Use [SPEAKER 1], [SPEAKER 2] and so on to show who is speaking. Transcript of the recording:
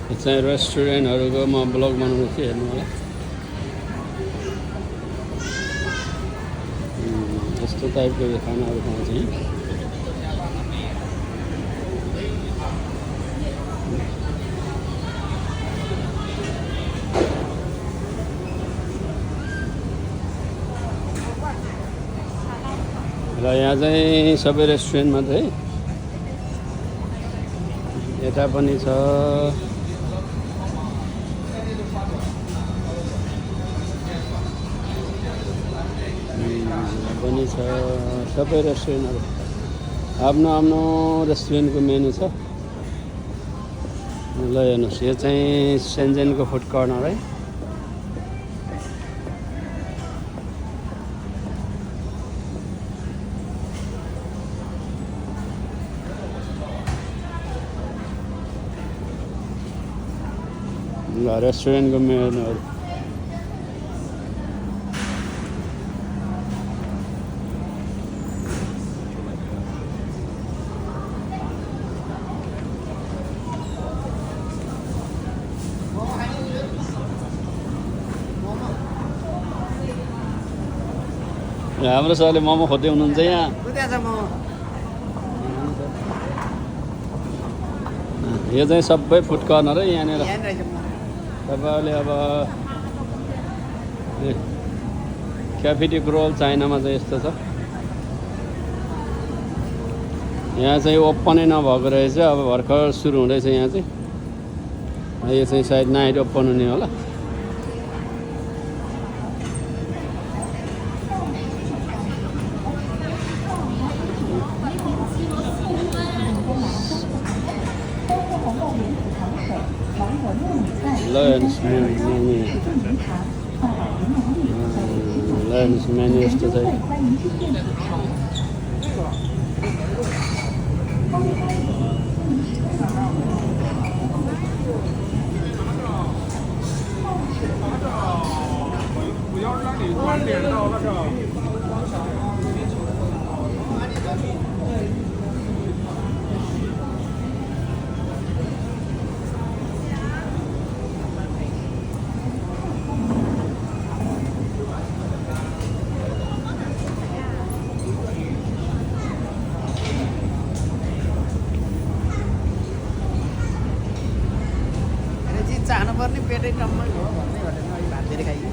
[SPEAKER 1] यो चाहिँ रेस्टुरेन्टहरूको म ब्लग बनाउनु थिएँ हेर्नु होला। यस्तो टाइपको यो खानाहरू पाउँछ यहीँ। र यहाँ चाहिँ सबै रेस्टुरेन्ट मात्रै, यता पनि छ। पनि छ सबै रेस्टुरेन्टहरू आफ्नो आफ्नो रेस्टुरेन्टको मेनु छ। ल हेर्नुहोस्, यो चाहिँ सेन्जेनको फुड कर्नर है। ल रेस्टुरेन्टको मेनुहरू हाम्रो सरले मोमो खोज्दै हुनुहुन्छ यहाँ। यो चाहिँ सबै फुड कर्नर है यहाँनिर। तपाईँहरूले अब क्याफेटी रोल चाइनामा चाहिँ यस्तो छ। यहाँ चाहिँ ओपनै नभएको रहेछ, अब भर्खर सुरु हुँदैछ यहाँ चाहिँ। यो चाहिँ सायद नाइट ओपन हुने होला। मेन्यु यस्तो चाहिँ
[SPEAKER 2] चाहनुपर्ने पेटै टम्मै हो भन्ने घटेन। भात धेरै खाइयो